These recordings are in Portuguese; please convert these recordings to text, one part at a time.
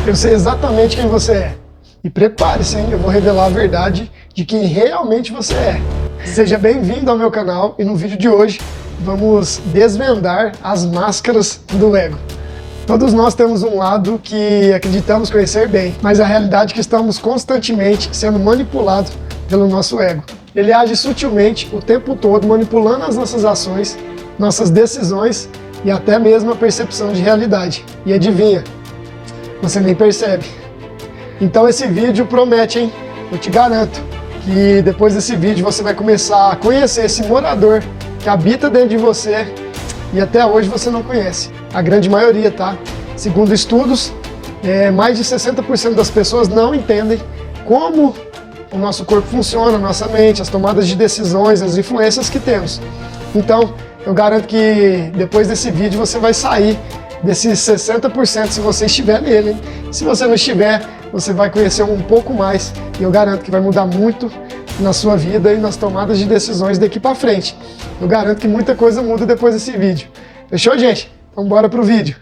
Eu sei exatamente quem você é. E prepare-se, hein? Eu vou revelar a verdade de quem realmente você é. Seja bem-vindo ao meu canal e no vídeo de hoje vamos desvendar as máscaras do ego. Todos nós temos um lado que acreditamos conhecer bem, mas a realidade é que estamos constantemente sendo manipulados pelo nosso ego. Ele age sutilmente o tempo todo, manipulando as nossas ações, nossas decisões e até mesmo a percepção de realidade. E adivinha? Você nem percebe. Então esse vídeo promete, hein? Eu te garanto que depois desse vídeo você vai começar a conhecer esse morador que habita dentro de você e até hoje você não conhece. A grande maioria, tá? Segundo estudos, mais de 60% das pessoas não entendem como o nosso corpo funciona, a nossa mente, as tomadas de decisões, as influências que temos. Então, eu garanto que depois desse vídeo você vai sair desses 60% se você estiver nele, hein? Se você não estiver, você vai conhecer um pouco mais e eu garanto que vai mudar muito na sua vida e nas tomadas de decisões daqui para frente. Eu garanto que muita coisa muda depois desse vídeo. Fechou, gente? Então bora pro vídeo.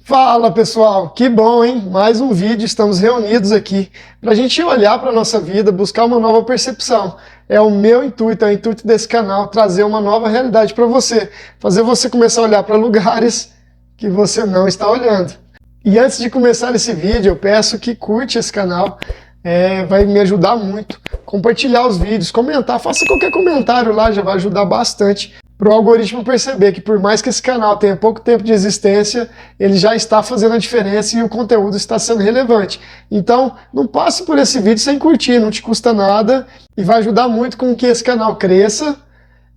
Fala pessoal, que bom, hein? Mais um vídeo, estamos reunidos aqui para a gente olhar para a nossa vida, buscar uma nova percepção. É o meu intuito, é o intuito desse canal, trazer uma nova realidade para você, fazer você começar a olhar para lugares que você não está olhando. E antes de começar esse vídeo, eu peço que curte esse canal, vai me ajudar muito. Compartilhar os vídeos, comentar, faça qualquer comentário lá, já vai ajudar bastante para o algoritmo perceber que por mais que esse canal tenha pouco tempo de existência, ele já está fazendo a diferença e o conteúdo está sendo relevante. Então, não passe por esse vídeo sem curtir, não te custa nada e vai ajudar muito com que esse canal cresça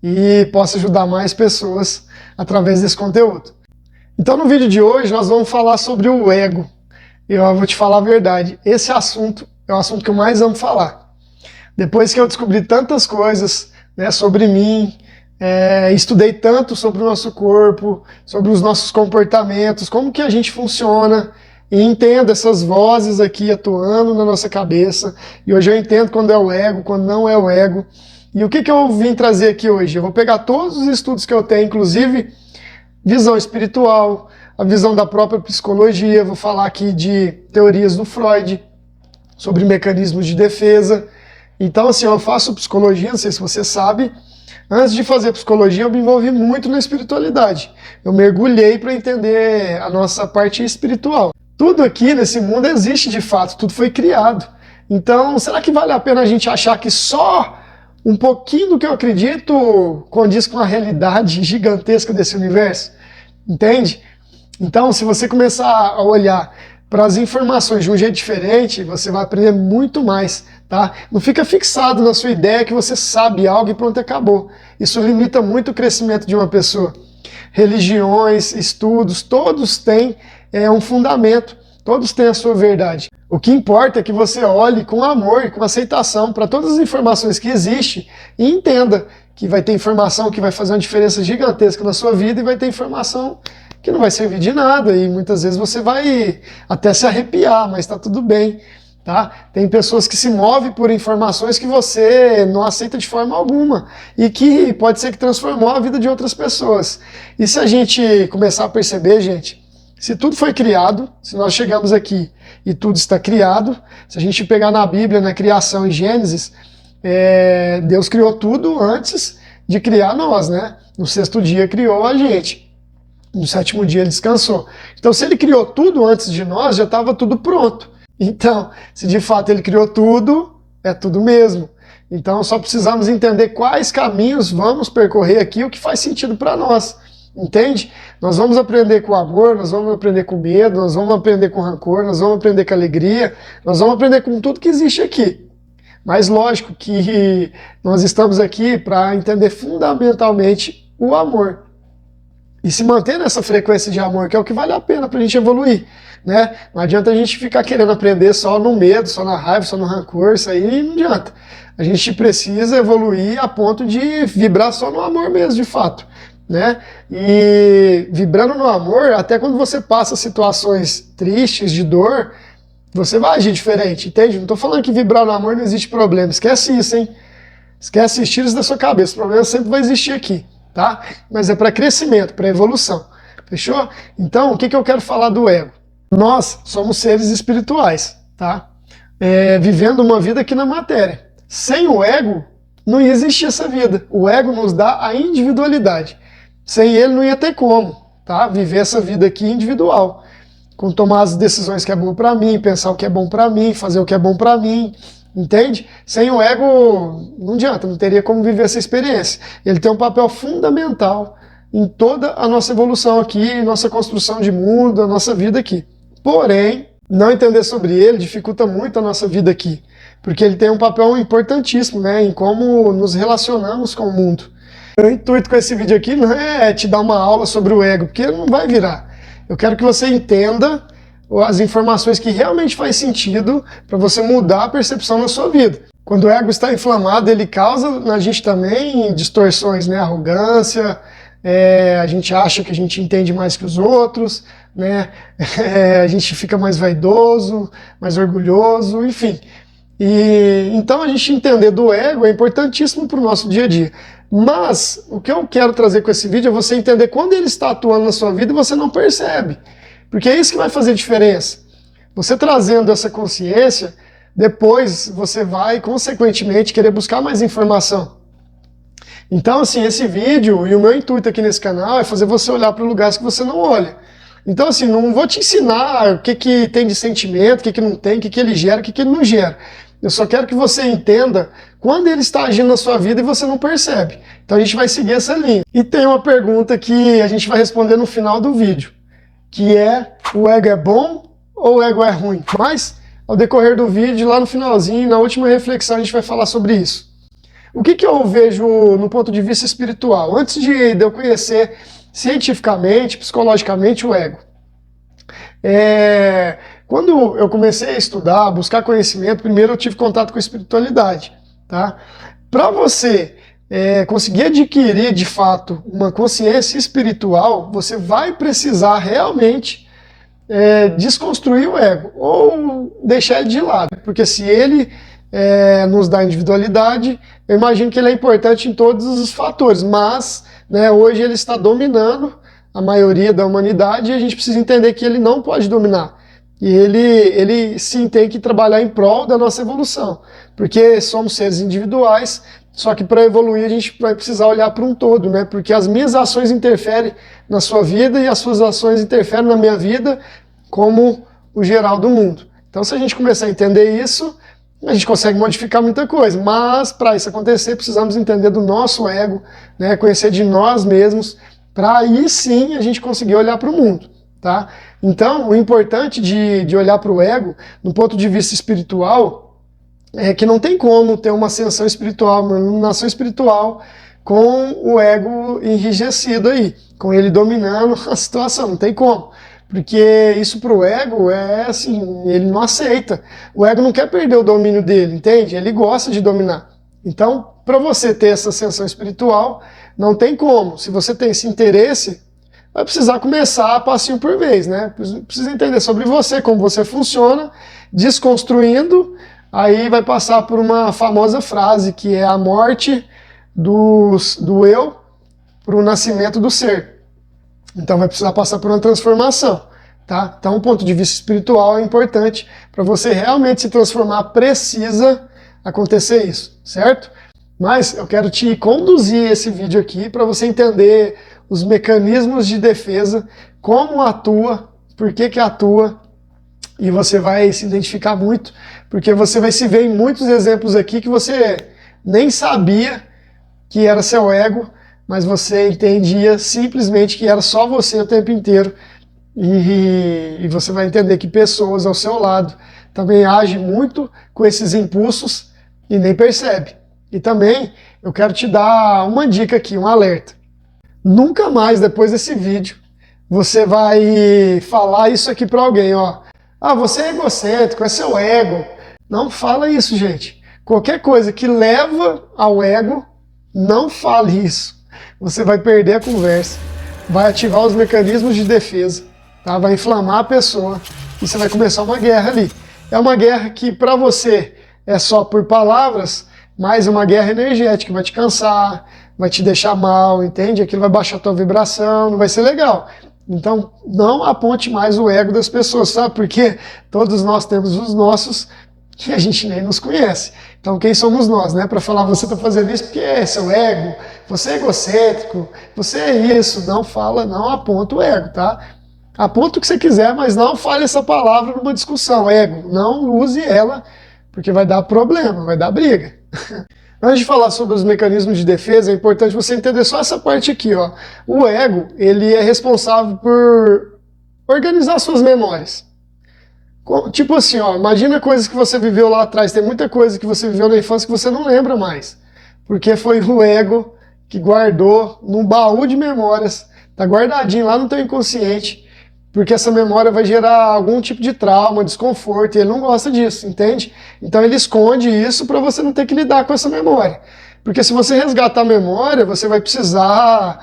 e possa ajudar mais pessoas através desse conteúdo. Então, no vídeo de hoje, nós vamos falar sobre o ego. Eu vou te falar a verdade, esse assunto é o assunto que eu mais amo falar. Depois que eu descobri tantas coisas, né, sobre mim, estudei tanto sobre o nosso corpo, sobre os nossos comportamentos, como que a gente funciona, e entendo essas vozes aqui atuando na nossa cabeça, e hoje eu entendo quando é o ego, quando não é o ego. E o que eu vim trazer aqui hoje? Eu vou pegar todos os estudos que eu tenho, inclusive visão espiritual, a visão da própria psicologia, vou falar aqui de teorias do Freud, sobre mecanismos de defesa. Então assim, eu faço psicologia, não sei se você sabe. Antes de fazer psicologia, eu me envolvi muito na espiritualidade. Eu mergulhei para entender a nossa parte espiritual. Tudo aqui nesse mundo existe de fato, tudo foi criado. Então, será que vale a pena a gente achar que só um pouquinho do que eu acredito condiz com a realidade gigantesca desse universo? Entende? Então, se você começar a olhar para as informações de um jeito diferente, você vai aprender muito mais, tá? Não fica fixado na sua ideia que você sabe algo e pronto, acabou. Isso limita muito o crescimento de uma pessoa. Religiões, estudos, todos têm um fundamento, todos têm a sua verdade. O que importa é que você olhe com amor e com aceitação para todas as informações que existem e entenda que vai ter informação que vai fazer uma diferença gigantesca na sua vida e vai ter informação que não vai servir de nada e muitas vezes você vai até se arrepiar, mas está tudo bem, tá? Tem pessoas que se movem por informações que você não aceita de forma alguma e que pode ser que transformou a vida de outras pessoas. E se a gente começar a perceber, gente, se tudo foi criado, se nós chegamos aqui e tudo está criado, se a gente pegar na Bíblia, na criação em Gênesis, Deus criou tudo antes de criar nós, né? No sexto dia criou a gente. No sétimo dia ele descansou. Então, se ele criou tudo antes de nós, já estava tudo pronto. Então, se de fato ele criou tudo, é tudo mesmo. Então, só precisamos entender quais caminhos vamos percorrer aqui, o que faz sentido para nós. Entende? Nós vamos aprender com amor, nós vamos aprender com medo, nós vamos aprender com rancor, nós vamos aprender com alegria, nós vamos aprender com tudo que existe aqui. Mas lógico que nós estamos aqui para entender fundamentalmente o amor. E se manter nessa frequência de amor, que é o que vale a pena para a gente evoluir, né? Não adianta a gente ficar querendo aprender só no medo, só na raiva, só no rancor, isso aí não adianta. A gente precisa evoluir a ponto de vibrar só no amor mesmo, de fato, né? E vibrando no amor, até quando você passa situações tristes, de dor, você vai agir diferente, entende? Não estou falando que vibrar no amor não existe problema, esquece isso, hein? Esquece esses tiros da sua cabeça, o problema sempre vai existir aqui, tá? Mas é para crescimento, para evolução, fechou? Então, o que eu quero falar do ego? Nós somos seres espirituais, tá? Vivendo uma vida aqui na matéria. Sem o ego, não ia existir essa vida. O ego nos dá a individualidade. Sem ele não ia ter como, tá? Viver essa vida aqui individual. Com tomar as decisões que é bom para mim, pensar o que é bom para mim, fazer o que é bom para mim, entende? Sem o ego não adianta, não teria como viver essa experiência. Ele tem um papel fundamental em toda a nossa evolução aqui, nossa construção de mundo, a nossa vida aqui. Porém, não entender sobre ele dificulta muito a nossa vida aqui, porque ele tem um papel importantíssimo, né, em como nos relacionamos com o mundo. O intuito com esse vídeo aqui não é te dar uma aula sobre o ego, porque ele não vai virar. Eu quero que você entenda as informações que realmente faz sentido para você mudar a percepção na sua vida. Quando o ego está inflamado, ele causa na gente também distorções, né, arrogância, a gente acha que a gente entende mais que os outros, né? A gente fica mais vaidoso, mais orgulhoso, enfim. Então a gente entender do ego é importantíssimo para o nosso dia a dia. Mas o que eu quero trazer com esse vídeo é você entender quando ele está atuando na sua vida e você não percebe. Porque é isso que vai fazer diferença. Você trazendo essa consciência, depois você vai, consequentemente, querer buscar mais informação. Então, assim, esse vídeo e o meu intuito aqui nesse canal é fazer você olhar para lugares que você não olha. Então, assim, não vou te ensinar o que tem de sentimento, o que não tem, o que ele gera, o que ele não gera. Eu só quero que você entenda quando ele está agindo na sua vida e você não percebe. Então a gente vai seguir essa linha. E tem uma pergunta que a gente vai responder no final do vídeo, que é: o ego é bom ou o ego é ruim? Mas, ao decorrer do vídeo, lá no finalzinho, na última reflexão, a gente vai falar sobre isso. O que eu vejo no ponto de vista espiritual? Antes de eu conhecer cientificamente, psicologicamente o ego. Quando eu comecei a estudar, a buscar conhecimento, primeiro eu tive contato com a espiritualidade, tá? Para você conseguir adquirir de fato uma consciência espiritual, você vai precisar realmente desconstruir o ego ou deixar ele de lado, porque se ele nos dá individualidade, eu imagino que ele é importante em todos os fatores, mas hoje ele está dominando a maioria da humanidade e a gente precisa entender que ele não pode dominar. E ele sim tem que trabalhar em prol da nossa evolução, porque somos seres individuais, só que para evoluir a gente vai precisar olhar para um todo, né? Porque as minhas ações interferem na sua vida e as suas ações interferem na minha vida, como o geral do mundo. Então, se a gente começar a entender isso, a gente consegue modificar muita coisa, mas para isso acontecer precisamos entender do nosso ego, né? Conhecer de nós mesmos, para aí sim a gente conseguir olhar para o mundo. Tá? Então, o importante de olhar para o ego, no ponto de vista espiritual, é que não tem como ter uma ascensão espiritual, uma iluminação espiritual com o ego enrijecido aí, com ele dominando a situação, não tem como. Porque isso para o ego é assim, ele não aceita. O ego não quer perder o domínio dele, entende? Ele gosta de dominar. Então, para você ter essa ascensão espiritual, não tem como. Se você tem esse interesse, vai precisar começar passinho por vez, né? Precisa entender sobre você, como você funciona, desconstruindo, aí vai passar por uma famosa frase, que é a morte do eu para o nascimento do ser. Então vai precisar passar por uma transformação, tá? Então, o ponto de vista espiritual é importante. Para você realmente se transformar, precisa acontecer isso, certo? Mas eu quero te conduzir esse vídeo aqui para você entender os mecanismos de defesa, como atua, por que atua, e você vai se identificar muito, porque você vai se ver em muitos exemplos aqui que você nem sabia que era seu ego, mas você entendia simplesmente que era só você o tempo inteiro, e você vai entender que pessoas ao seu lado também agem muito com esses impulsos e nem percebe. E também eu quero te dar uma dica aqui, um alerta. Nunca mais, depois desse vídeo, você vai falar isso aqui para alguém, ó. Ah, você é egocêntrico, é seu ego. Não fala isso, gente. Qualquer coisa que leva ao ego, não fale isso. Você vai perder a conversa, vai ativar os mecanismos de defesa, tá? Vai inflamar a pessoa e você vai começar uma guerra ali. É uma guerra que para você é só por palavras, mais uma guerra energética, vai te cansar, vai te deixar mal, entende? Aquilo vai baixar a tua vibração, não vai ser legal. Então, não aponte mais o ego das pessoas, sabe? Porque todos nós temos os nossos que a gente nem nos conhece. Então, quem somos nós, né? Para falar, você está fazendo isso porque é seu ego, você é egocêntrico, você é isso. Não fala, não aponta o ego, tá? Aponta o que você quiser, mas não fale essa palavra numa discussão. Ego, não use ela, porque vai dar problema, vai dar briga. Antes de falar sobre os mecanismos de defesa, é importante você entender só essa parte aqui, ó. O ego, ele é responsável por organizar suas memórias. Tipo assim, ó, imagina coisas que você viveu lá atrás. Tem muita coisa que você viveu na infância que você não lembra mais. Porque foi o ego que guardou num baú de memórias. Tá guardadinho lá no teu inconsciente. Porque essa memória vai gerar algum tipo de trauma, desconforto, e ele não gosta disso, entende? Então ele esconde isso para você não ter que lidar com essa memória. Porque se você resgatar a memória, você vai precisar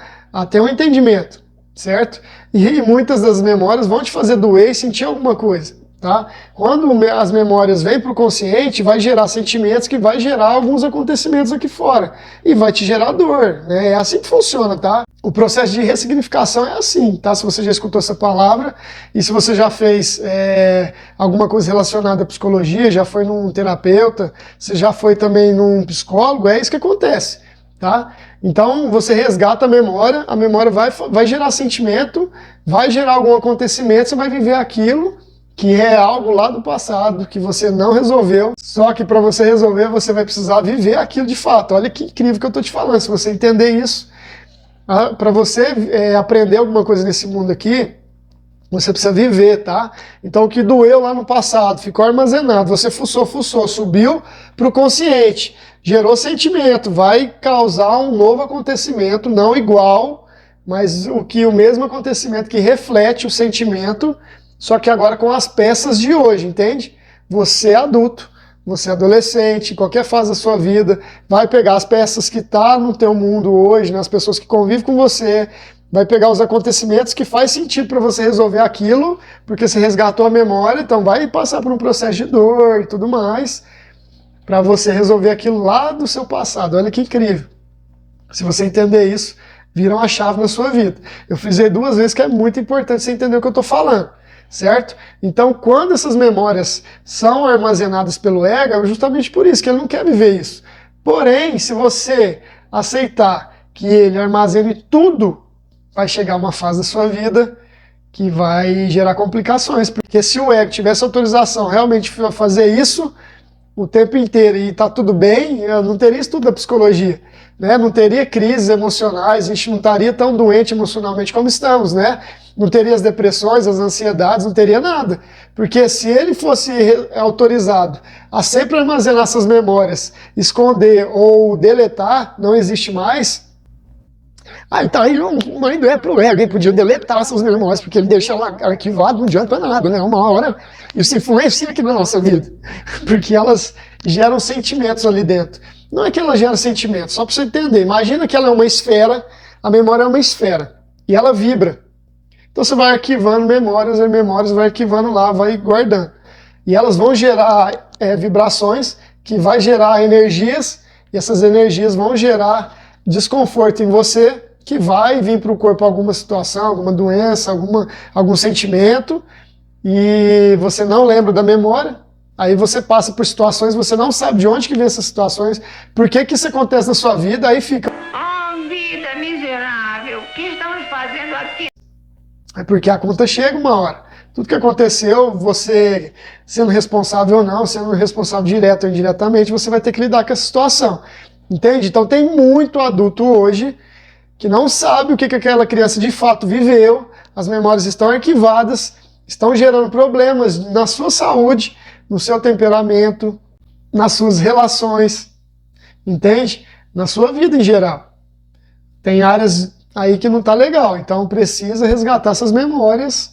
ter um entendimento, certo? E muitas das memórias vão te fazer doer e sentir alguma coisa. Tá? Quando as memórias vêm para o consciente, vai gerar sentimentos que vai gerar alguns acontecimentos aqui fora. E vai te gerar dor. Né? É assim que funciona, tá? O processo de ressignificação é assim, tá? Se você já escutou essa palavra e se você já fez alguma coisa relacionada à psicologia, já foi num terapeuta, você já foi também num psicólogo, é isso que acontece. Tá? Então você resgata a memória vai gerar sentimento, vai gerar algum acontecimento, você vai viver aquilo que é algo lá do passado, que você não resolveu, só que para você resolver, você vai precisar viver aquilo de fato. Olha que incrível que eu estou te falando, se você entender isso, para você aprender alguma coisa nesse mundo aqui, você precisa viver, tá? Então o que doeu lá no passado, ficou armazenado, você fuçou, subiu para o consciente, gerou sentimento, vai causar um novo acontecimento, não igual, mas o mesmo acontecimento que reflete o sentimento, só que agora com as peças de hoje, entende? Você é adulto, você é adolescente, em qualquer fase da sua vida, vai pegar as peças que estão no teu mundo hoje, né, as pessoas que convivem com você, vai pegar os acontecimentos que faz sentido para você resolver aquilo, porque você resgatou a memória, então vai passar por um processo de dor e tudo mais, para você resolver aquilo lá do seu passado. Olha que incrível. Se você entender isso, vira uma chave na sua vida. Eu frisei 2 vezes que é muito importante você entender o que eu estou falando. Certo? Então, quando essas memórias são armazenadas pelo ego, é justamente por isso que ele não quer viver isso. Porém, se você aceitar que ele armazene tudo, vai chegar uma fase da sua vida que vai gerar complicações. Porque se o ego tivesse autorização realmente para fazer isso o tempo inteiro e tá tudo bem, eu não teria estudo da psicologia, né? Não teria crises emocionais, a gente não estaria tão doente emocionalmente como estamos, né? Não teria as depressões, as ansiedades, não teria nada. Porque se ele fosse autorizado a sempre armazenar essas memórias, esconder ou deletar, não existe mais. Então aí não é pro ego, ele podia deletar essas memórias, porque ele deixa lá arquivado, não adianta nada, né? Uma hora isso influencia aqui na nossa vida, porque elas geram sentimentos ali dentro. Não é que ela gera sentimentos, só para você entender. Imagina que ela é uma esfera, a memória é uma esfera, e ela vibra. Então você vai arquivando memórias, as memórias vai arquivando lá, vai guardando. E elas vão gerar vibrações, que vai gerar energias, e essas energias vão gerar desconforto em você, que vai vir para o corpo alguma situação, alguma doença, algum sentimento, e você não lembra da memória, aí você passa por situações, você não sabe de onde que vem essas situações, por que isso acontece na sua vida, aí fica... Oh, vida miserável, o que estamos fazendo aqui? É porque a conta chega uma hora. Tudo que aconteceu, você sendo responsável ou não, sendo responsável direto ou indiretamente, você vai ter que lidar com essa situação. Entende? Então tem muito adulto hoje que não sabe o que aquela criança de fato viveu, as memórias estão arquivadas, estão gerando problemas na sua saúde, no seu temperamento, nas suas relações, entende? Na sua vida em geral. Tem áreas aí que não tá legal, então precisa resgatar essas memórias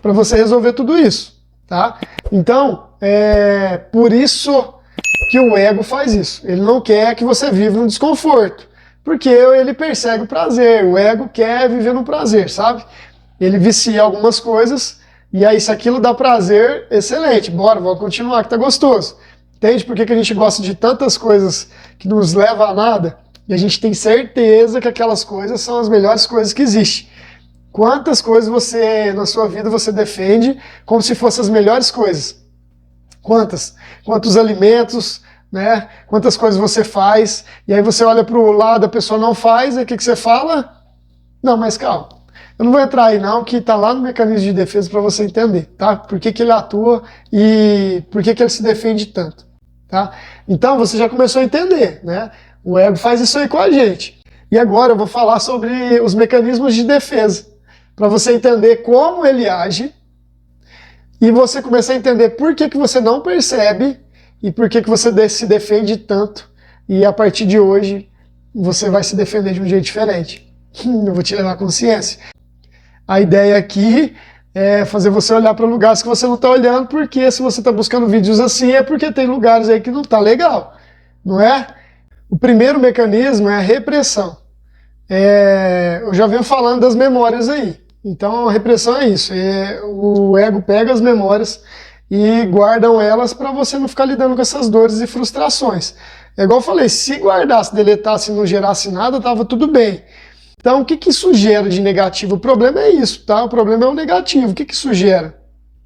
para você resolver tudo isso, tá? Então, por isso que o ego faz isso. Ele não quer que você viva no desconforto, porque ele persegue o prazer. O ego quer viver no prazer, sabe? Ele vicia algumas coisas, e aí se aquilo dá prazer, excelente, bora, vamos continuar que tá gostoso. Entende por que a gente gosta de tantas coisas que nos levam a nada? E a gente tem certeza que aquelas coisas são as melhores coisas que existem. Quantas coisas você, na sua vida, você defende como se fossem as melhores coisas? Quantas? Quantos alimentos, né? Quantas coisas você faz? E aí você olha para o lado, a pessoa não faz, aí o que você fala? Não, mas calma. Eu não vou entrar aí não, que está lá no mecanismo de defesa para você entender, tá? Por que ele atua e por que ele se defende tanto, tá? Então você já começou a entender, né? O ego faz isso aí com a gente. E agora eu vou falar sobre os mecanismos de defesa, para você entender como ele age e você começar a entender por que você não percebe e por que você se defende tanto. E a partir de hoje você vai se defender de um jeito diferente. Eu vou te levar à consciência. A ideia aqui é fazer você olhar para lugares que você não está olhando, porque se você está buscando vídeos assim é porque tem lugares aí que não está legal, não é? O primeiro mecanismo é a repressão. Eu já venho falando das memórias aí. Então a repressão é isso. O ego pega as memórias e guardam elas para você não ficar lidando com essas dores e frustrações. É igual eu falei, se guardasse, deletasse e não gerasse nada, estava tudo bem. Então o que isso gera de negativo? O problema é isso, tá? O problema é o negativo. O que isso gera?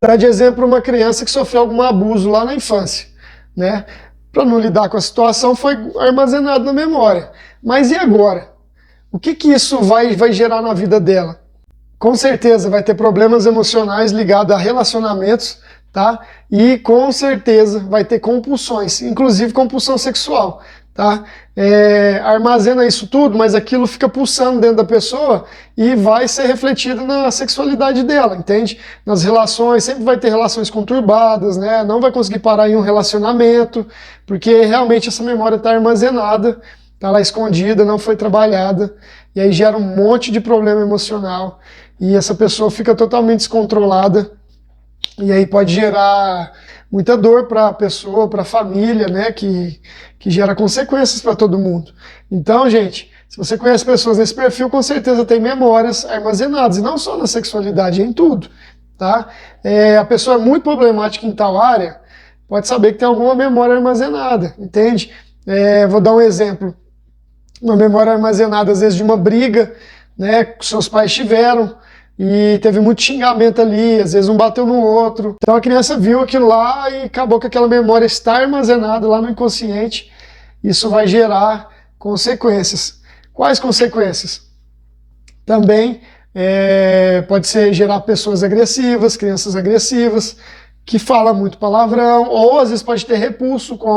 Dá de exemplo uma criança que sofreu algum abuso lá na infância, né? Para não lidar com a situação, foi armazenado na memória. Mas e agora? O que isso vai gerar na vida dela? Com certeza vai ter problemas emocionais ligados a relacionamentos, tá? E com certeza vai ter compulsões, inclusive compulsão sexual, tá? Armazena isso tudo, mas aquilo fica pulsando dentro da pessoa e vai ser refletido na sexualidade dela, entende? Nas relações, sempre vai ter relações conturbadas, né? Não vai conseguir parar em um relacionamento, porque realmente essa memória está armazenada, está lá escondida, não foi trabalhada, e aí gera um monte de problema emocional, e essa pessoa fica totalmente descontrolada, e aí pode gerar muita dor para a pessoa, para a família, né, que gera consequências para todo mundo. Então, gente, se você conhece pessoas nesse perfil, com certeza tem memórias armazenadas, e não só na sexualidade, é em tudo, tá? A pessoa é muito problemática em tal área, pode saber que tem alguma memória armazenada, entende? Vou dar um exemplo. Uma memória armazenada, às vezes, de uma briga, né, que seus pais tiveram, e teve muito xingamento ali, às vezes um bateu no outro. Então a criança viu aquilo lá e acabou que aquela memória está armazenada lá no inconsciente. Isso vai gerar consequências. Quais consequências? Também pode ser gerar pessoas agressivas, crianças agressivas, que falam muito palavrão, ou às vezes pode ter repulso com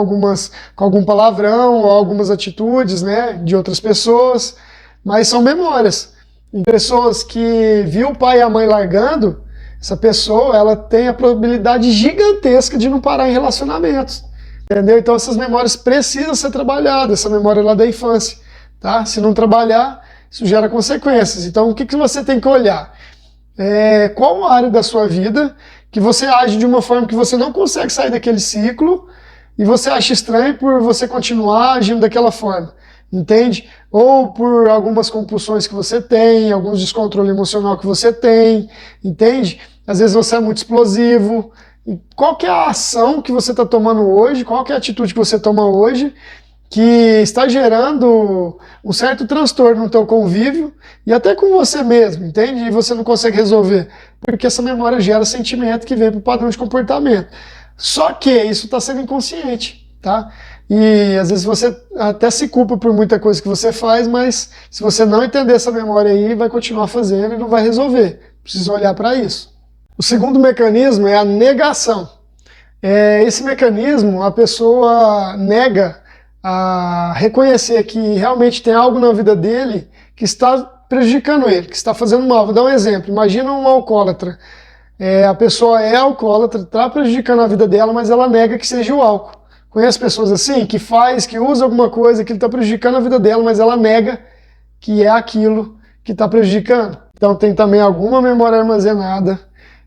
algum palavrão, ou algumas atitudes, né, de outras pessoas, mas são memórias. Em pessoas que viu o pai e a mãe largando, essa pessoa ela tem a probabilidade gigantesca de não parar em relacionamentos. Entendeu? Então essas memórias precisam ser trabalhadas, essa memória lá da infância. Tá? Se não trabalhar, isso gera consequências. Então o que você tem que olhar? Qual área da sua vida que você age de uma forma que você não consegue sair daquele ciclo e você acha estranho por você continuar agindo daquela forma? Entende? Ou por algumas compulsões que você tem, alguns descontrole emocional que você tem, entende? Às vezes você é muito explosivo. E qual que é a ação que você está tomando hoje, qual que é a atitude que você toma hoje, que está gerando um certo transtorno no teu convívio e até com você mesmo, entende? E você não consegue resolver, porque essa memória gera sentimento que vem para o padrão de comportamento. Só que isso está sendo inconsciente, tá? E às vezes você até se culpa por muita coisa que você faz, mas se você não entender essa memória aí, vai continuar fazendo e não vai resolver. Precisa olhar para isso. O segundo mecanismo é a negação. Esse mecanismo, a pessoa nega a reconhecer que realmente tem algo na vida dele que está prejudicando ele, que está fazendo mal. Vou dar um exemplo. Imagina um alcoólatra. A pessoa é alcoólatra, está prejudicando a vida dela, mas ela nega que seja o álcool. Conhece pessoas assim, que usa alguma coisa que está prejudicando a vida dela, mas ela nega que é aquilo que está prejudicando. Então tem também alguma memória armazenada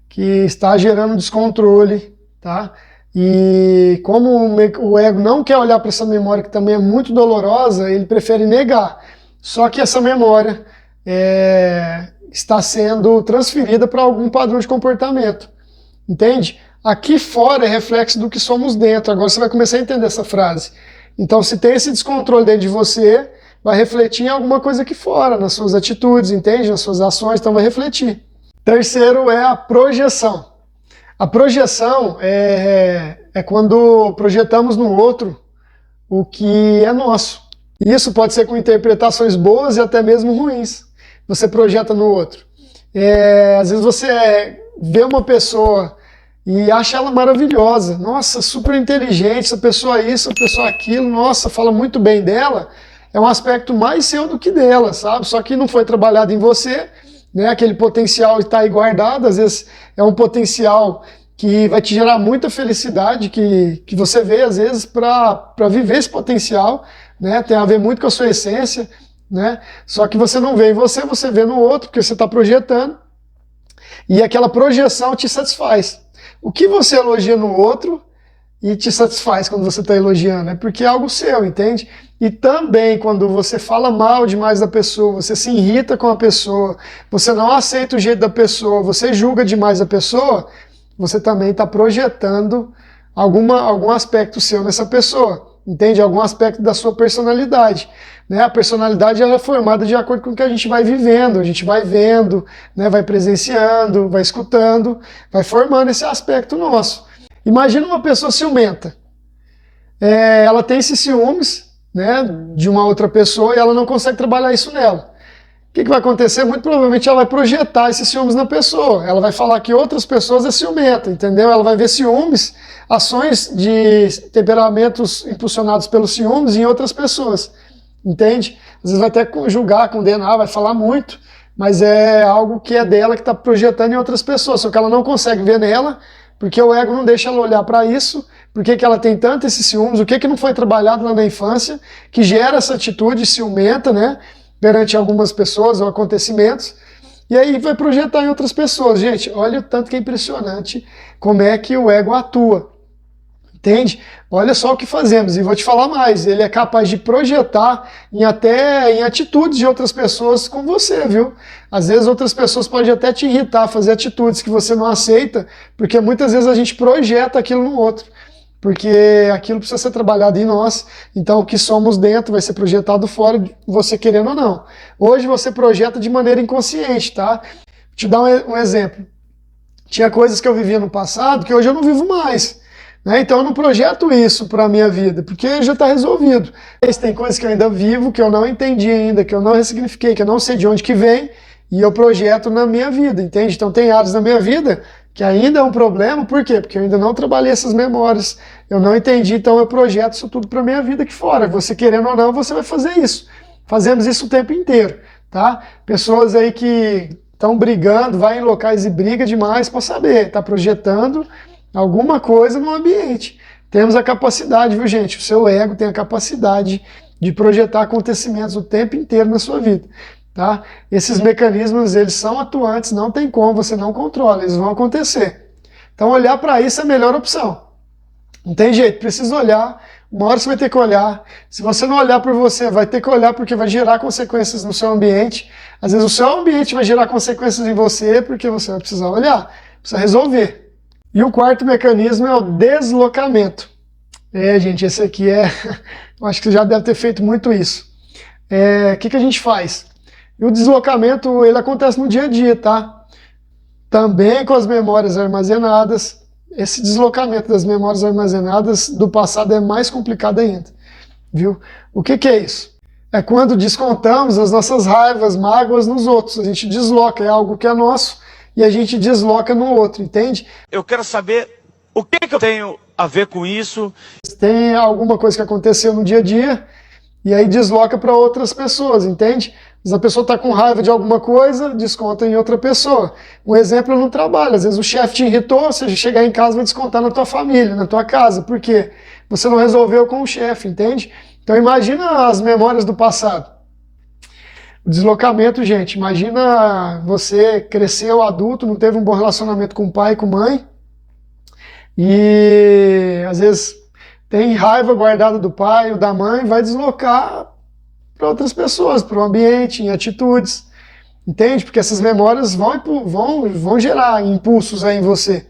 que está gerando descontrole, tá? E como o ego não quer olhar para essa memória, que também é muito dolorosa, ele prefere negar. Só que essa memória está sendo transferida para algum padrão de comportamento. Entende? aqui fora é reflexo do que somos dentro. Agora você vai começar a entender essa frase. Então, se tem esse descontrole dentro de você, vai refletir em alguma coisa aqui fora, nas suas atitudes, entende? Nas suas ações, então vai refletir. Terceiro é a projeção. A projeção é quando projetamos no outro o que é nosso. Isso pode ser com interpretações boas e até mesmo ruins. Você projeta no outro. Às vezes você vê uma pessoa e acha ela maravilhosa. Nossa, super inteligente, essa pessoa isso, essa pessoa aquilo. Nossa, fala muito bem dela. É um aspecto mais seu do que dela, sabe? Só que não foi trabalhado em você, né? Aquele potencial está aí guardado. Às vezes é um potencial que vai te gerar muita felicidade, que você vê, às vezes, para viver esse potencial, né? Tem a ver muito com a sua essência, né? Só que você não vê em você, você vê no outro, porque você está projetando, e aquela projeção te satisfaz. O que você elogia no outro e te satisfaz quando você está elogiando? É porque é algo seu, entende? E também quando você fala mal demais da pessoa, você se irrita com a pessoa, você não aceita o jeito da pessoa, você julga demais a pessoa, você também está projetando algum aspecto seu nessa pessoa, entende? Algum aspecto da sua personalidade. Né? A personalidade ela é formada de acordo com o que a gente vai vivendo, a gente vai vendo, né? Vai presenciando, vai escutando, vai formando esse aspecto nosso. Imagina uma pessoa ciumenta. Ela tem esses ciúmes, né, de uma outra pessoa e ela não consegue trabalhar isso nela. O que vai acontecer? Muito provavelmente ela vai projetar esses ciúmes na pessoa. Ela vai falar que outras pessoas é ciumenta, entendeu? Ela vai ver ciúmes, ações de temperamentos impulsionados pelos ciúmes em outras pessoas, entende? Às vezes vai até julgar, condenar, vai falar muito, mas é algo que é dela que está projetando em outras pessoas, só que ela não consegue ver nela, porque o ego não deixa ela olhar para isso. Por que ela tem tanto esses ciúmes? O que não foi trabalhado lá na infância que gera essa atitude ciumenta, né? Perante algumas pessoas ou acontecimentos, e aí vai projetar em outras pessoas. Gente, olha o tanto que é impressionante como é que o ego atua, entende? Olha só o que fazemos, e vou te falar mais, ele é capaz de projetar até em atitudes de outras pessoas com você, viu? Às vezes outras pessoas podem até te irritar, fazer atitudes que você não aceita, porque muitas vezes a gente projeta aquilo no outro. Porque aquilo precisa ser trabalhado em nós, então o que somos dentro vai ser projetado fora, você querendo ou não. Hoje você projeta de maneira inconsciente, tá? Vou te dar um exemplo. Tinha coisas que eu vivia no passado que hoje eu não vivo mais, né? Então eu não projeto isso para a minha vida, porque já está resolvido. Tem coisas que eu ainda vivo, que eu não entendi ainda, que eu não ressignifiquei, que eu não sei de onde que vem, e eu projeto na minha vida, entende? Então tem áreas da minha vida que ainda é um problema, por quê? Porque eu ainda não trabalhei essas memórias, eu não entendi, então eu projeto isso tudo para minha vida aqui fora. Você querendo ou não, você vai fazer isso. Fazemos isso o tempo inteiro, tá? Pessoas aí que estão brigando, vai em locais e briga demais para saber, tá projetando alguma coisa no ambiente. Temos a capacidade, viu gente? O seu ego tem a capacidade de projetar acontecimentos o tempo inteiro na sua vida. Tá? Esses mecanismos, eles são atuantes, não tem como, você não controla, eles vão acontecer. Então olhar para isso é a melhor opção. Não tem jeito, precisa olhar, uma hora você vai ter que olhar. Se você não olhar por você, vai ter que olhar porque vai gerar consequências no seu ambiente. Às vezes o seu ambiente vai gerar consequências em você porque você vai precisar olhar, precisa resolver. E o quarto mecanismo é o deslocamento. Gente, esse aqui eu acho que você já deve ter feito muito isso. O que a gente faz? E o deslocamento, ele acontece no dia a dia, tá? Também com as memórias armazenadas. Esse deslocamento das memórias armazenadas do passado é mais complicado ainda, viu? O que é isso? É quando descontamos as nossas raivas, mágoas nos outros. A gente desloca, é algo que é nosso e a gente desloca no outro, entende? Eu quero saber o que eu tenho a ver com isso. Tem alguma coisa que aconteceu no dia a dia e aí desloca para outras pessoas, entende? Às vezes a pessoa está com raiva de alguma coisa, desconta em outra pessoa. Um exemplo no trabalho, às vezes o chefe te irritou, você chegar em casa vai descontar na tua família, na tua casa. Por quê? Você não resolveu com o chefe, entende? Então imagina as memórias do passado. O deslocamento, gente, imagina você cresceu adulto, não teve um bom relacionamento com o pai e com a mãe, e às vezes tem raiva guardada do pai ou da mãe, vai deslocar para outras pessoas, para o ambiente, em atitudes, entende? Porque essas memórias vão gerar impulsos aí em você.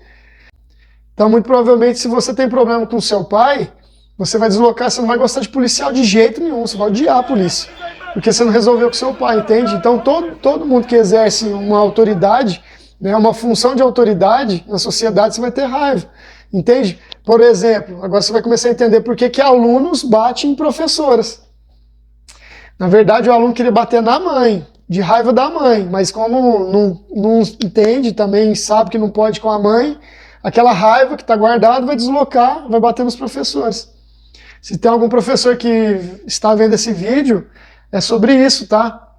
Então, muito provavelmente, se você tem problema com seu pai, você vai deslocar, você não vai gostar de policial de jeito nenhum, você vai odiar a polícia, porque você não resolveu com seu pai, entende? Então, todo mundo que exerce uma autoridade, né, uma função de autoridade na sociedade, você vai ter raiva, entende? Por exemplo, agora você vai começar a entender por que alunos batem em professoras. Na verdade, o aluno queria bater na mãe, de raiva da mãe, mas como não entende, também sabe que não pode com a mãe, aquela raiva que está guardada vai deslocar, vai bater nos professores. Se tem algum professor que está vendo esse vídeo, é sobre isso, tá?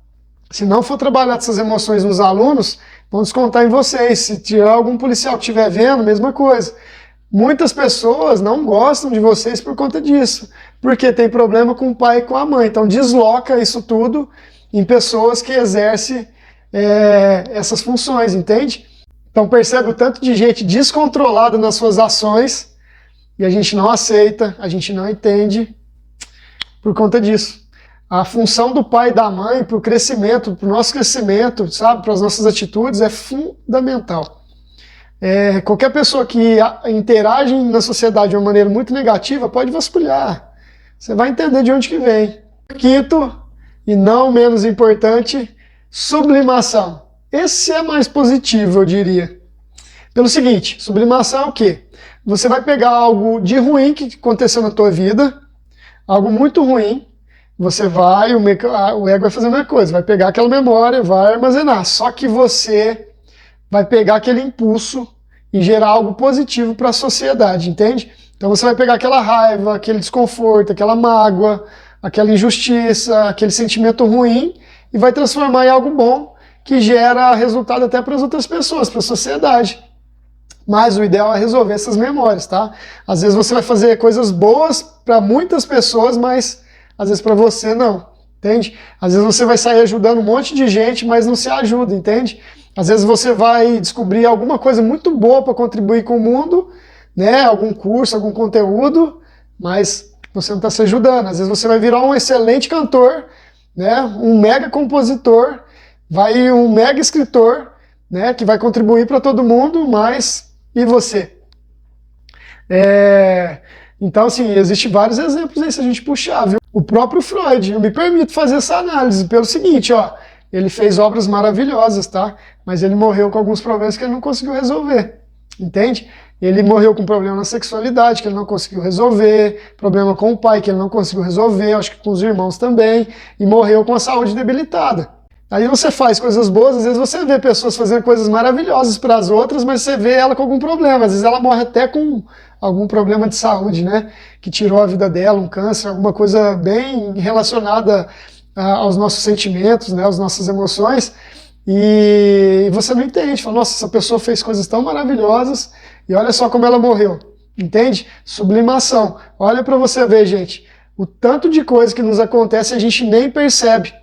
Se não for trabalhar essas emoções nos alunos, vão descontar em vocês. Se tiver algum policial que estiver vendo, mesma coisa. Muitas pessoas não gostam de vocês por conta disso, porque tem problema com o pai e com a mãe. Então desloca isso tudo em pessoas que exercem essas funções, entende? Então percebe o tanto de gente descontrolada nas suas ações e a gente não aceita, a gente não entende por conta disso. A função do pai e da mãe para o crescimento, para o nosso crescimento, sabe, para as nossas atitudes é fundamental. Qualquer pessoa que interage na sociedade de uma maneira muito negativa pode vasculhar. Você vai entender de onde que vem. Quinto, e não menos importante, sublimação. Esse é mais positivo, eu diria. Pelo seguinte, sublimação é o quê? Você vai pegar algo de ruim que aconteceu na tua vida, algo muito ruim, você vai, o ego vai fazer a mesma coisa, vai pegar aquela memória, vai armazenar. Só que você vai pegar aquele impulso e gerar algo positivo para a sociedade, entende? Então você vai pegar aquela raiva, aquele desconforto, aquela mágoa, aquela injustiça, aquele sentimento ruim e vai transformar em algo bom que gera resultado até para as outras pessoas, para a sociedade. Mas o ideal é resolver essas memórias, tá? Às vezes você vai fazer coisas boas para muitas pessoas, mas às vezes para você não, entende? Às vezes você vai sair ajudando um monte de gente, mas não se ajuda, entende? Às vezes você vai descobrir alguma coisa muito boa para contribuir com o mundo, né? Algum curso, algum conteúdo, mas você não está se ajudando. Às vezes você vai virar um excelente cantor, né? Um mega compositor, um mega escritor, né? Que vai contribuir para todo mundo, mas e você? Então, assim, existem vários exemplos aí se a gente puxar, viu? O próprio Freud, eu me permito fazer essa análise pelo seguinte, ó, ele fez obras maravilhosas, tá? Mas ele morreu com alguns problemas que ele não conseguiu resolver, entende? Ele morreu com problema na sexualidade, que ele não conseguiu resolver, problema com o pai, que ele não conseguiu resolver, acho que com os irmãos também, e morreu com a saúde debilitada. Aí você faz coisas boas, às vezes você vê pessoas fazendo coisas maravilhosas para as outras, mas você vê ela com algum problema, às vezes ela morre até com algum problema de saúde, né? Que tirou a vida dela, um câncer, alguma coisa bem relacionada aos nossos sentimentos, né? Às nossas emoções, e você não entende, fala, nossa, essa pessoa fez coisas tão maravilhosas, e olha só como ela morreu, entende? Sublimação. Olha para você ver, gente, o tanto de coisa que nos acontece a gente nem percebe.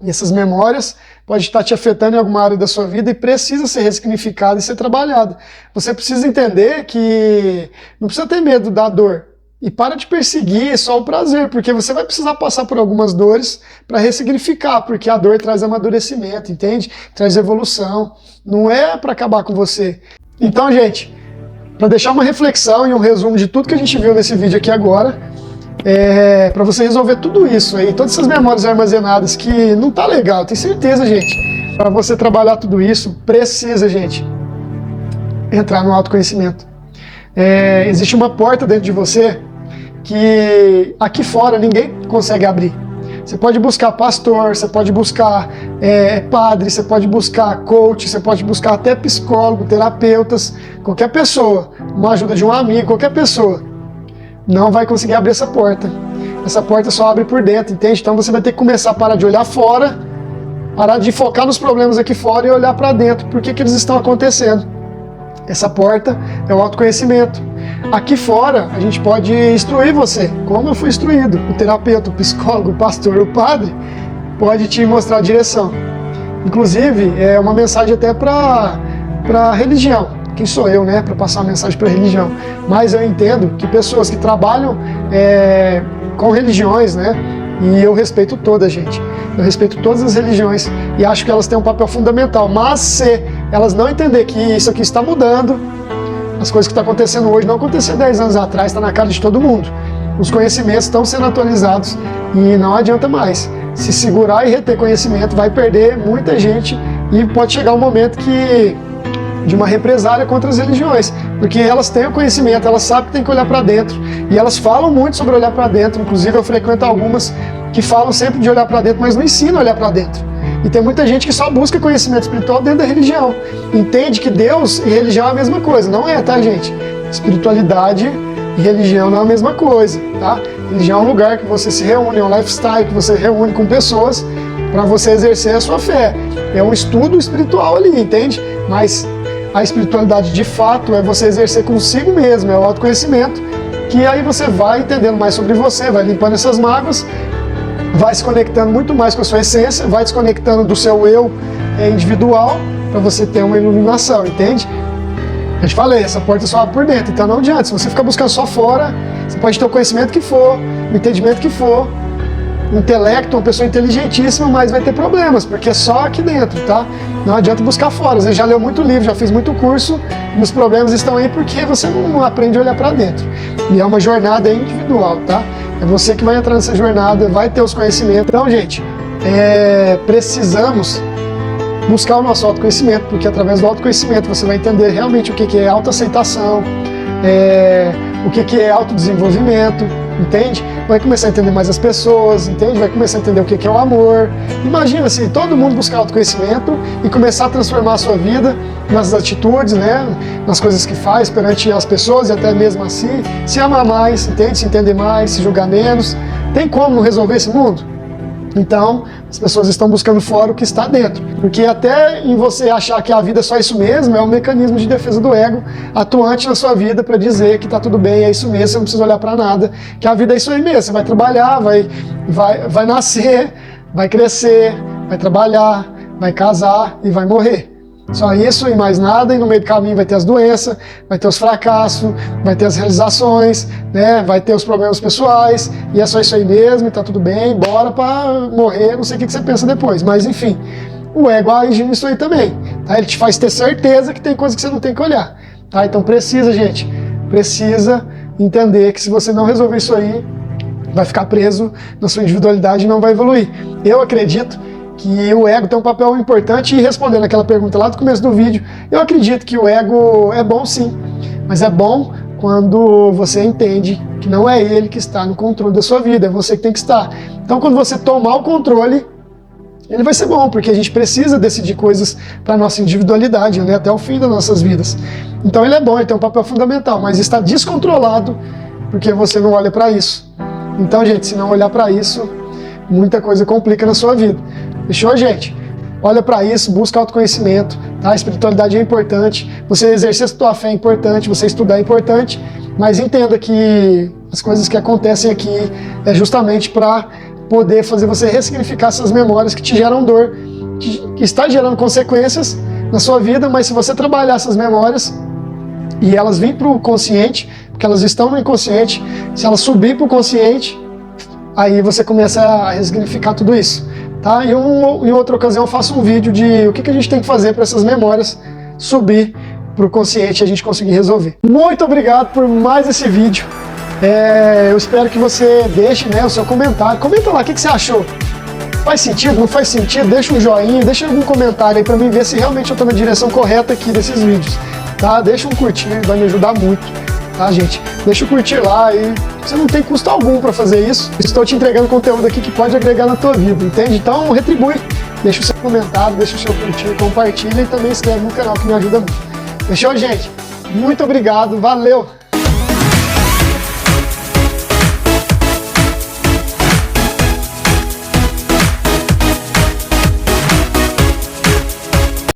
E essas memórias podem estar te afetando em alguma área da sua vida e precisa ser ressignificada e ser trabalhada. Você precisa entender que não precisa ter medo da dor. E para de perseguir só o prazer, porque você vai precisar passar por algumas dores para ressignificar, porque a dor traz amadurecimento, entende? Traz evolução. Não é para acabar com você. Então, gente, para deixar uma reflexão e um resumo de tudo que a gente viu nesse vídeo aqui agora, para você resolver tudo isso aí, todas essas memórias armazenadas que não tá legal, tenho certeza, gente. Para você trabalhar tudo isso, precisa, gente, entrar no autoconhecimento. Existe uma porta dentro de você que aqui fora ninguém consegue abrir. Você pode buscar pastor, você pode buscar padre, você pode buscar coach, você pode buscar até psicólogo, terapeutas, qualquer pessoa, uma ajuda de um amigo, qualquer pessoa. Não vai conseguir abrir essa porta. Essa porta só abre por dentro, entende? Então você vai ter que começar a parar de olhar fora, parar de focar nos problemas aqui fora e olhar para dentro. Por que eles estão acontecendo? Essa porta é o autoconhecimento. Aqui fora, a gente pode instruir você, como eu fui instruído. O terapeuta, o psicólogo, o pastor, o padre, pode te mostrar a direção. Inclusive, é uma mensagem até para a religião. Quem sou eu, né, para passar uma mensagem para a religião? Mas eu entendo que pessoas que trabalham com religiões, né, e eu respeito toda, gente. Eu respeito todas as religiões e acho que elas têm um papel fundamental. Mas se elas não entenderem que isso aqui está mudando, As coisas que estão acontecendo hoje não aconteceram 10 anos atrás, está na cara de todo mundo. Os conhecimentos estão sendo atualizados e não adianta mais. Se segurar e reter conhecimento, vai perder muita gente e pode chegar um momento de uma represália contra as religiões, porque elas têm o conhecimento, elas sabem que tem que olhar para dentro e elas falam muito sobre olhar para dentro. Inclusive eu frequento algumas que falam sempre de olhar para dentro, mas não ensinam a olhar para dentro. E tem muita gente que só busca conhecimento espiritual dentro da religião, entende que Deus e religião é a mesma coisa. Não é, tá, gente? Espiritualidade e religião não é a mesma coisa, tá? Religião é um lugar que você se reúne, é um lifestyle que você reúne com pessoas para você exercer a sua fé. É um estudo espiritual ali, entende? Mas a espiritualidade de fato é você exercer consigo mesmo, é o autoconhecimento, que aí você vai entendendo mais sobre você, vai limpando essas mágoas, vai se conectando muito mais com a sua essência, vai desconectando do seu eu individual para você ter uma iluminação, entende? Eu te falei, essa porta só abre por dentro, então não adianta. Se você ficar buscando só fora, você pode ter o conhecimento que for, o entendimento que for, intelecto, uma pessoa inteligentíssima, mas vai ter problemas, porque é só aqui dentro, tá? Não adianta buscar fora. Você já leu muito livro, já fez muito curso, e os problemas estão aí porque você não aprende a olhar para dentro. E é uma jornada individual, tá? É você que vai entrar nessa jornada, vai ter os conhecimentos. Então, gente, precisamos buscar o nosso autoconhecimento, porque através do autoconhecimento você vai entender realmente o que é autoaceitação, o que é autodesenvolvimento, entende? Vai começar a entender mais as pessoas, entende? Vai começar a entender o que é o amor. Imagina se todo mundo buscar autoconhecimento e começar a transformar a sua vida nas atitudes, né? Nas coisas que faz perante as pessoas e até mesmo assim, se amar mais, entende? Se entender mais, se julgar menos. Tem como resolver esse mundo? Então, as pessoas estão buscando fora o que está dentro. Porque até em você achar que a vida é só isso mesmo, é um mecanismo de defesa do ego atuante na sua vida para dizer que está tudo bem, é isso mesmo, você não precisa olhar para nada, que a vida é isso aí mesmo. Você vai trabalhar, vai nascer, vai crescer, vai trabalhar, vai casar e vai morrer. Só isso e mais nada, e no meio do caminho vai ter as doenças, vai ter os fracassos, vai ter as realizações, né? Vai ter os problemas pessoais, e é só isso aí mesmo, e tá tudo bem, bora pra morrer, não sei o que você pensa depois. Mas enfim, o ego age nisso aí também, tá? Ele te faz ter certeza que tem coisa que você não tem que olhar, tá? Então precisa, gente, precisa entender que se você não resolver isso aí, vai ficar preso na sua individualidade e não vai evoluir. Eu acredito que o ego tem um papel importante, e respondendo aquela pergunta lá do começo do vídeo, eu acredito que o ego é bom sim, mas é bom quando você entende que não é ele que está no controle da sua vida, é você que tem que estar. Então quando você tomar o controle, ele vai ser bom, porque a gente precisa decidir coisas para a nossa individualidade, né, até o fim das nossas vidas. Então ele é bom, ele tem um papel fundamental, mas está descontrolado porque você não olha para isso. Então, gente, se não olhar para isso, muita coisa complica na sua vida. Fechou, gente? Olha para isso, busca autoconhecimento, tá? A espiritualidade é importante, você exercer a sua fé é importante, você estudar é importante, mas entenda que as coisas que acontecem aqui é justamente para poder fazer você ressignificar essas memórias que te geram dor, que está gerando consequências na sua vida, mas se você trabalhar essas memórias e elas virem para o consciente, porque elas estão no inconsciente, se elas subirem para o consciente, aí você começa a ressignificar tudo isso. Tá? E em outra ocasião eu faço um vídeo de o que a gente tem que fazer para essas memórias subir para o consciente e a gente conseguir resolver. Muito obrigado por mais esse vídeo. Eu espero que você deixe, né, o seu comentário. Comenta lá o que você achou. Faz sentido, não faz sentido? Deixa um joinha, deixa algum comentário aí para mim ver se realmente eu estou na direção correta aqui desses vídeos. Tá? Deixa um curtir, vai me ajudar muito. Tá, gente? Deixa o curtir lá e você não tem custo algum para fazer isso. Estou te entregando conteúdo aqui que pode agregar na tua vida, entende? Então retribui, deixa o seu comentário, deixa o seu curtir, compartilha e também se inscreve no canal que me ajuda muito. Fechou, gente? Muito obrigado, valeu!